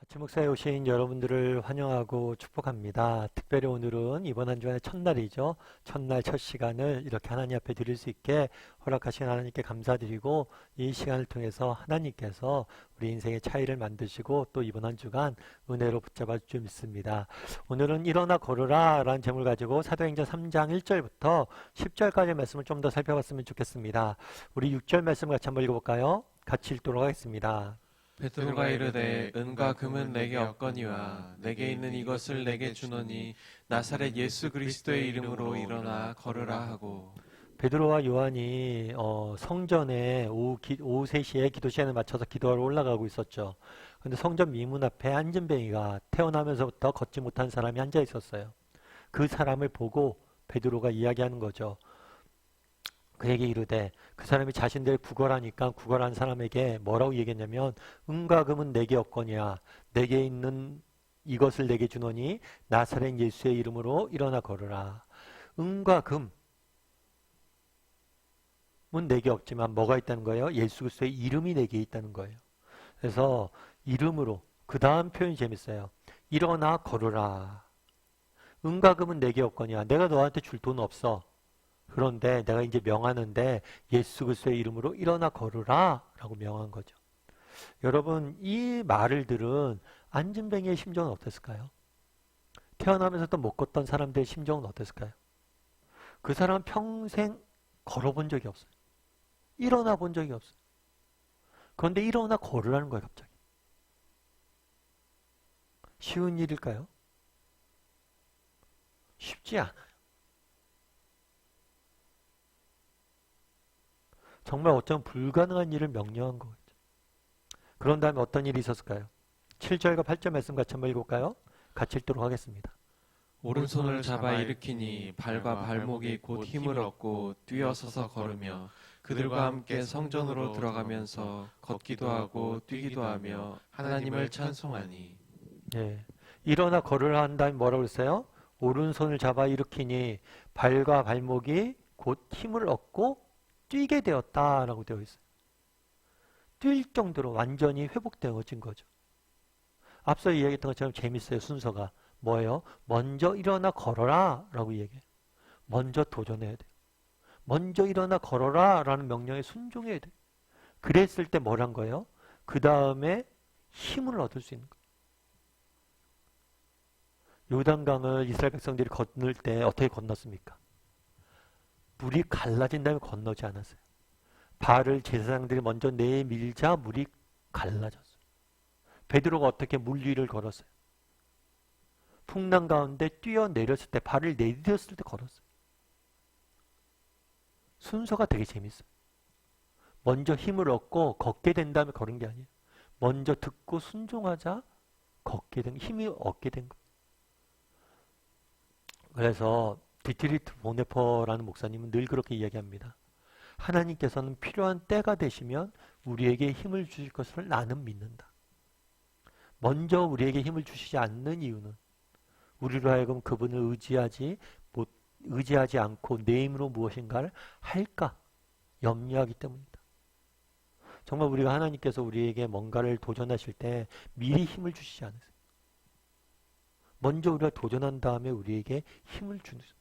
아침 목사에 오신 여러분들을 환영하고 축복합니다. 특별히 오늘은 이번 한 주간의 첫날이죠. 첫날 첫 시간을 이렇게 하나님 앞에 드릴 수 있게 허락하신 하나님께 감사드리고, 이 시간을 통해서 하나님께서 우리 인생의 차이를 만드시고 또 이번 한 주간 은혜로 붙잡아 줄 줄 믿습니다. 오늘은 일어나 걸으라 라는 제목을 가지고 사도행전 3장 1절부터 10절까지의 말씀을 좀 더 살펴봤으면 좋겠습니다. 우리 6절 말씀 같이 한번 읽어볼까요? 같이 읽도록 하겠습니다. 베드로가 이르되 은과 금은 내게 없거니와 내게 있는 이것을 내게 주노니 나사렛 예수 그리스도의 이름으로 일어나 걸으라 하고. 베드로와 요한이 성전에 오후 3시에 기도 시간에 맞춰서 기도하러 올라가고 있었죠. 근데 성전 미문 앞에 안진뱅이가 태어나면서부터 걷지 못한 사람이 앉아 있었어요. 그 사람을 보고 베드로가 이야기하는 거죠. 그에게 이르되, 그 사람이 자신들의 구걸하니까 구걸한 사람에게 뭐라고 얘기했냐면, 은과 금은 내게 없거니와 내게 있는 이것을 내게 주노니 나사렛 예수의 이름으로 일어나 걸으라. 은과 금은 내게 없지만 뭐가 있다는 거예요? 예수 그리스도의 이름이 내게 있다는 거예요. 그래서 이름으로, 그 다음 표현이 재밌어요. 일어나 걸으라. 은과 금은 내게 없거니와, 내가 너한테 줄 돈 없어. 그런데 내가 이제 명하는데 예수 그리스도의 이름으로 일어나 걸으라 라고 명한 거죠. 여러분, 이 말을 들은 안진뱅이의 심정은 어땠을까요? 태어나면서도 못 걷던 사람들의 심정은 어땠을까요? 그 사람은 평생 걸어본 적이 없어요. 일어나 본 적이 없어요. 그런데 일어나 걸으라는 거예요, 갑자기. 쉬운 일일까요? 쉽지 않아요. 정말 어쩌면 불가능한 일을 명령한 거겠죠. 그런 다음에 어떤 일이 있었을까요? 7절과 8절 말씀 같이 한번 읽어볼까요? 같이 읽도록 하겠습니다. 오른손을 잡아 일으키니 발과 발목이 곧 힘을 얻고 뛰어서서 걸으며 그들과 함께 성전으로 들어가면서 걷기도 하고 뛰기도 하며 하나님을 찬송하니. 예. 일어나 걸으라 한 다음에 뭐라고 그랬어요? 오른손을 잡아 일으키니 발과 발목이 곧 힘을 얻고 뛰게 되었다라고 되어 있어요. 뛸 정도로 완전히 회복되어진 거죠. 앞서 이야기했던 것처럼 재밌어요. 순서가 뭐예요? 먼저 일어나 걸어라 라고 얘기해요. 먼저 도전해야 돼요. 먼저 일어나 걸어라 라는 명령에 순종해야 돼요. 그랬을 때 뭘 한 거예요? 그 다음에 힘을 얻을 수 있는 거예요. 요단강을 이스라엘 백성들이 건널 때 어떻게 건넜습니까? 물이 갈라진 다음에 건너지 않았어요. 발을 제사장들이 먼저 내밀자 물이 갈라졌어요. 베드로가 어떻게 물 위를 걸었어요? 풍랑 가운데 뛰어내렸을 때, 발을 내디뎠을 때 걸었어요. 순서가 되게 재밌어요. 먼저 힘을 얻고 걷게 된 다음에 걸은 게 아니에요. 먼저 듣고 순종하자 걷게 된, 힘이 얻게 된 거예요. 그래서 디트리트 보네퍼라는 목사님은 늘 그렇게 이야기합니다. 하나님께서는 필요한 때가 되시면 우리에게 힘을 주실 것을 나는 믿는다. 먼저 우리에게 힘을 주시지 않는 이유는 우리로 하여금 그분을 의지하지 않고 내 힘으로 무엇인가를 할까 염려하기 때문이다. 정말 우리가 하나님께서 우리에게 뭔가를 도전하실 때 미리 힘을 주시지 않으세요. 먼저 우리가 도전한 다음에 우리에게 힘을 주는 거예요.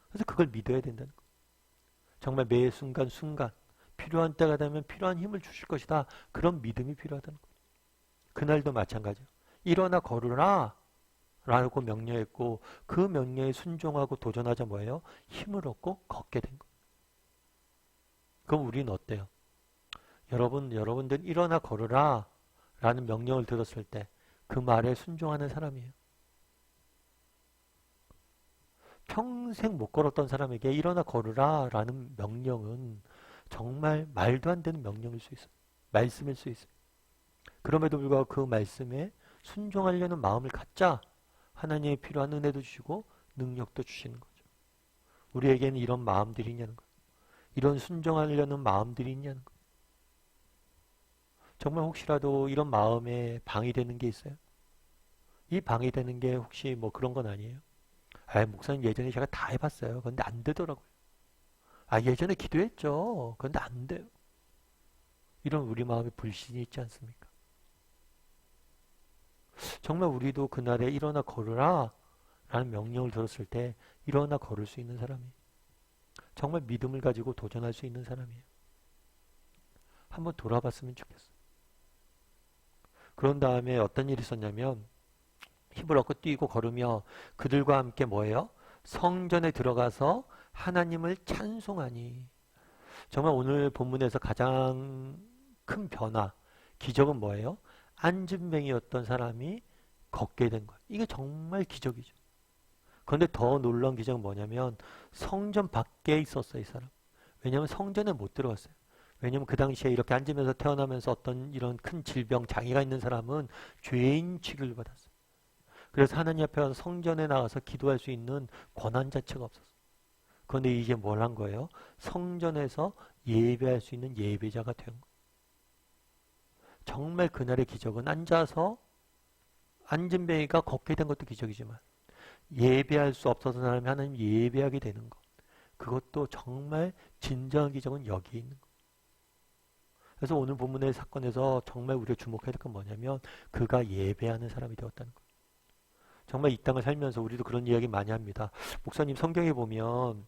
그래서 그걸 믿어야 된다는 거예요. 정말 매 순간 필요한 때가 되면 필요한 힘을 주실 것이다. 그런 믿음이 필요하다는 거예요. 그날도 마찬가지예요. 일어나 걸으라 라고 명령했고, 그 명령에 순종하고 도전하자 뭐예요? 힘을 얻고 걷게 된 거예요. 그럼 우리는 어때요? 여러분들 일어나 걸으라 라는 명령을 들었을 때 그 말에 순종하는 사람이에요. 평생 못 걸었던 사람에게 일어나 걸으라 라는 명령은 정말 말도 안 되는 명령일 수 있어요. 말씀일 수 있어요. 그럼에도 불구하고 그 말씀에 순종하려는 마음을 갖자 하나님의 필요한 은혜도 주시고 능력도 주시는 거죠. 우리에게는 이런 마음들이 있냐는 거예요. 이런 순종하려는 마음들이 있냐는 거예요. 정말 혹시라도 이런 마음에 방해되는 게 있어요? 이 방해되는 게 혹시 뭐 그런 건 아니에요? 목사님 예전에 제가 다 해봤어요. 그런데 안 되더라고요. 예전에 기도했죠. 그런데 안 돼요. 이런 우리 마음에 불신이 있지 않습니까? 정말 우리도 그날에 일어나 걸으라 라는 명령을 들었을 때 일어나 걸을 수 있는 사람이에요. 정말 믿음을 가지고 도전할 수 있는 사람이에요. 한번 돌아봤으면 좋겠어요. 그런 다음에 어떤 일이 있었냐면 힘을 얻고 뛰고 걸으며 그들과 함께 뭐예요? 성전에 들어가서 하나님을 찬송하니. 정말 오늘 본문에서 가장 큰 변화, 기적은 뭐예요? 안진뱅이였던 사람이 걷게 된 거예요. 이게 정말 기적이죠. 그런데 더 놀라운 기적은 뭐냐면 성전 밖에 있었어요, 이 사람. 왜냐하면 성전에 못 들어갔어요. 왜냐하면 그 당시에 이렇게 앉으면서 태어나면서 어떤 이런 큰 질병, 장애가 있는 사람은 죄인 취급을 받았어요. 그래서 하나님 앞에 와서 성전에 나가서 기도할 수 있는 권한 자체가 없었어요. 그런데 이제 뭘 한 거예요? 성전에서 예배할 수 있는 예배자가 된 거예요. 정말 그날의 기적은 앉아서 안진뱅이가 걷게 된 것도 기적이지만 예배할 수 없었던 사람이 하나님 예배하게 되는 것, 그것도 정말 진정한 기적은 여기 있는 것. 그래서 오늘 본문의 사건에서 정말 우리가 주목해야 될 건 뭐냐면 그가 예배하는 사람이 되었다는 거예요. 정말 이 땅을 살면서 우리도 그런 이야기 많이 합니다. 목사님, 성경에 보면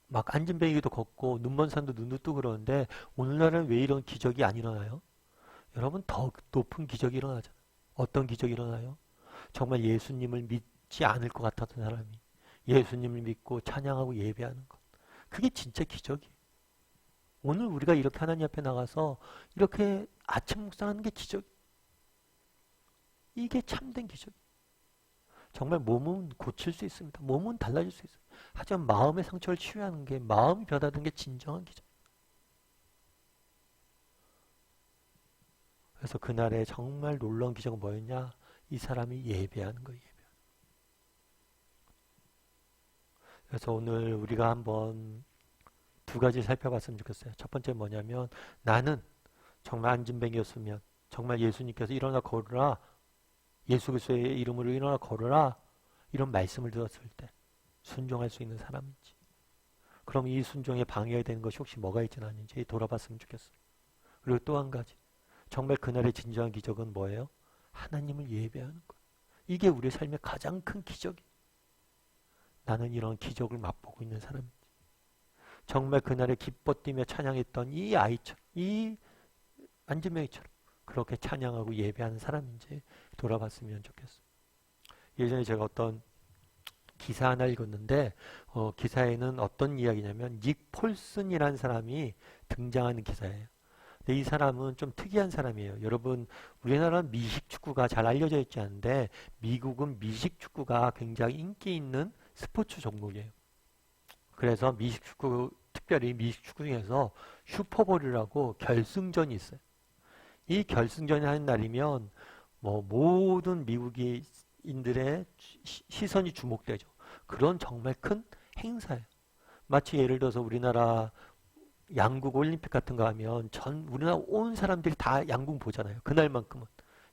막 안진뱅이도 걷고 눈먼 산도 눈도 뜨고 그러는데 오늘날은 왜 이런 기적이 안 일어나요? 여러분, 더 높은 기적이 일어나잖아요. 어떤 기적이 일어나요? 정말 예수님을 믿지 않을 것 같았던 사람이 예수님을 믿고 찬양하고 예배하는 것. 그게 진짜 기적이에요. 오늘 우리가 이렇게 하나님 앞에 나가서 이렇게 아침 묵상하는 게 기적. 이게 참된 기적. 정말 몸은 고칠 수 있습니다. 몸은 달라질 수 있어요. 하지만 마음의 상처를 치유하는 게, 마음이 변화되는 게 진정한 기적. 그래서 그날에 정말 놀라운 기적은 뭐였냐? 이 사람이 예배하는 거예요. 예배. 그래서 오늘 우리가 한번 두 가지 살펴봤으면 좋겠어요. 첫 번째 뭐냐면 나는 정말 안진뱅이였으면 정말 예수님께서 일어나 걸으라, 예수 그리스도의 이름으로 일어나 걸으라 이런 말씀을 들었을 때 순종할 수 있는 사람인지, 그럼 이 순종에 방해가 되는 것이 혹시 뭐가 있지는 않은지 돌아봤으면 좋겠어요. 그리고 또 한 가지, 정말 그날의 진정한 기적은 뭐예요? 하나님을 예배하는 것. 이게 우리의 삶의 가장 큰 기적이에요. 나는 이런 기적을 맛보고 있는 사람인지, 정말 그날에 기뻐 뛰며 찬양했던 이 아이처럼, 이 안진뱅이처럼 그렇게 찬양하고 예배하는 사람인지 돌아봤으면 좋겠어요. 예전에 제가 어떤 기사 하나 읽었는데 기사에는 어떤 이야기냐면 닉 폴슨이라는 사람이 등장하는 기사예요. 근데 이 사람은 좀 특이한 사람이에요. 여러분, 우리나라는 미식 축구가 잘 알려져 있지 않은데 미국은 미식 축구가 굉장히 인기 있는 스포츠 종목이에요. 그래서 미식 축구, 특별히 미식 축구 중에서 슈퍼볼이라고 결승전이 있어요. 이 결승전이 하는 날이면 뭐 모든 미국인들의 시선이 주목되죠. 그런 정말 큰 행사예요. 마치 예를 들어서 우리나라 양궁 올림픽 같은 거 하면 전 우리나라 온 사람들이 다 양궁 보잖아요. 그날만큼은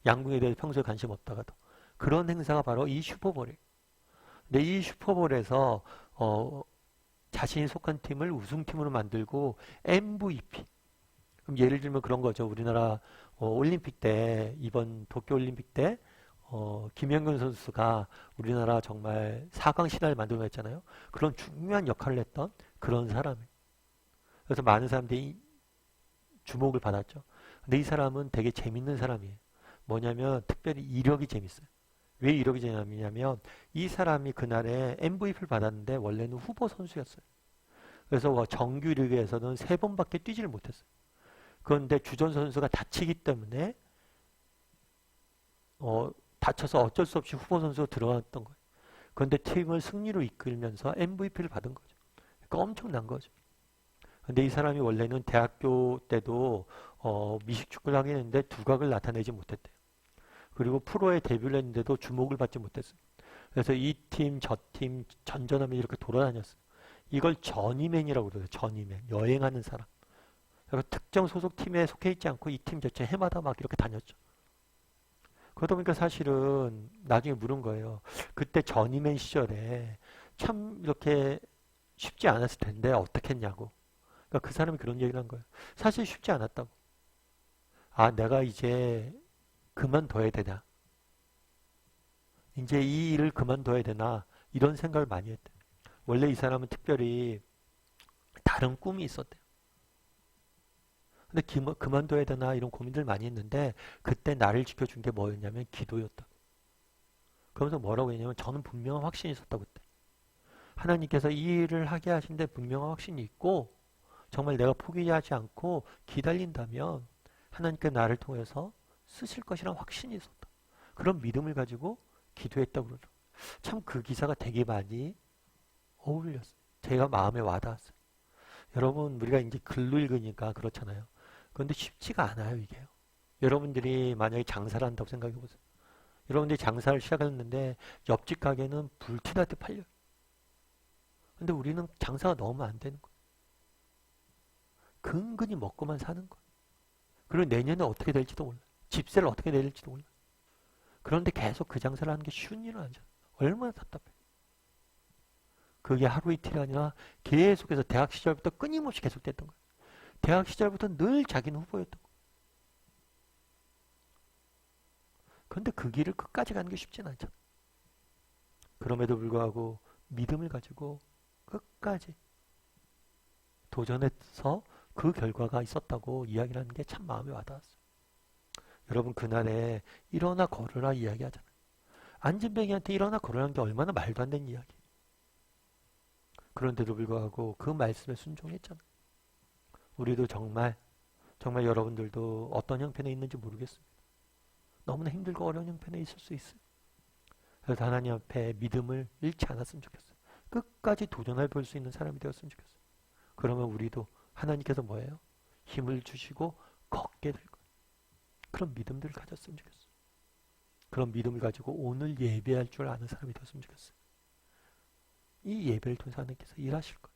양궁에 대해서 평소에 관심 없다가도. 그런 행사가 바로 이 슈퍼볼이에요. 근데 이 슈퍼볼에서 자신이 속한 팀을 우승팀으로 만들고 MVP. 그럼 예를 들면 그런 거죠. 우리나라 올림픽 때, 이번 도쿄올림픽 때 김연경 선수가 우리나라 정말 4강 신화를 만들어냈잖아요. 그런 중요한 역할을 했던 그런 사람이에요. 그래서 많은 사람들이 주목을 받았죠. 근데 이 사람은 되게 재밌는 사람이에요. 뭐냐면 특별히 이력이 재밌어요. 왜 이력이 재밌냐면 이 사람이 그날에 MVP를 받았는데 원래는 후보 선수였어요. 그래서 정규 리그에서는 3번밖에 뛰지를 못했어요. 그런데 주전 선수가 다치기 때문에 다쳐서 어쩔 수 없이 후보 선수로 들어갔던 거예요. 그런데 팀을 승리로 이끌면서 MVP를 받은 거죠. 그러니까 엄청난 거죠. 근데 이 사람이 원래는 대학교 때도 미식축구를 하긴 했는데 두각을 나타내지 못했대요. 그리고 프로에 데뷔를 했는데도 주목을 받지 못했어요. 그래서 이 팀, 저 팀, 전전하며 이렇게 돌아다녔어요. 이걸 저니맨이라고 그래요. 저니맨. 여행하는 사람. 그래서 특정 소속 팀에 속해 있지 않고 이 팀 자체 해마다 막 이렇게 다녔죠. 그러다 보니까 사실은 나중에 물은 거예요. 그때 저니맨 시절에 참 이렇게 쉽지 않았을 텐데 어떻게 했냐고. 그러니까 그 사람이 그런 얘기를 한 거예요. 사실 쉽지 않았다고. 아, 내가 이제 그만둬야 되나? 이제 이 일을 그만둬야 되나? 이런 생각을 많이 했대. 원래 이 사람은 특별히 다른 꿈이 있었대요. 근데 그만둬야 되나? 이런 고민들 많이 했는데 그때 나를 지켜준 게 뭐였냐면 기도였다. 그러면서 뭐라고 했냐면 저는 분명한 확신이 있었다고 그때. 하나님께서 이 일을 하게 하신데 분명한 확신이 있고 정말 내가 포기하지 않고 기다린다면 하나님께 나를 통해서 쓰실 것이란 확신이 있었다. 그런 믿음을 가지고 기도했다고 그러죠. 참 그 기사가 되게 많이 어울렸어요. 제가 마음에 와닿았어요. 여러분 우리가 이제 글로 읽으니까 그렇잖아요. 그런데 쉽지가 않아요 이게요. 여러분들이 만약에 장사를 한다고 생각해 보세요. 여러분들이 장사를 시작했는데 옆집 가게는 불티나게 팔려요. 근데 우리는 장사가 너무 안 되는 거예요. 근근히 먹고만 사는 거예요. 그리고 내년에 어떻게 될지도 몰라요. 집세를 어떻게 내릴지도 몰라요. 그런데 계속 그 장사를 하는 게 쉬운 일은 아니잖아요. 얼마나 답답해요. 그게 하루 이틀이 아니라 계속해서 대학 시절부터 끊임없이 계속됐던 거예요. 대학 시절부터 늘 자기는 후보였던 거예요. 그런데 그 길을 끝까지 가는 게 쉽진 않잖아요. 그럼에도 불구하고 믿음을 가지고 끝까지 도전해서 그 결과가 있었다고 이야기를 하는 게 참 마음에 와닿았어요. 여러분 그날에 일어나 걸으라 이야기하잖아요. 안진뱅이한테 일어나 걸으라는 게 얼마나 말도 안 되는 이야기. 그런데도 불구하고 그 말씀에 순종했잖아요. 우리도 정말 여러분들도 어떤 형편에 있는지 모르겠습니다. 너무나 힘들고 어려운 형편에 있을 수 있어요. 그래서 하나님 앞에 믿음을 잃지 않았으면 좋겠어요. 끝까지 도전해 볼 수 있는 사람이 되었으면 좋겠어요. 그러면 우리도 하나님께서 뭐예요? 힘을 주시고 걷게 될 거예요. 그런 믿음들을 가졌으면 좋겠어요. 그런 믿음을 가지고 오늘 예배할 줄 아는 사람이 되었으면 좋겠어요. 이 예배를 통해서 하나님께서 일하실 거예요.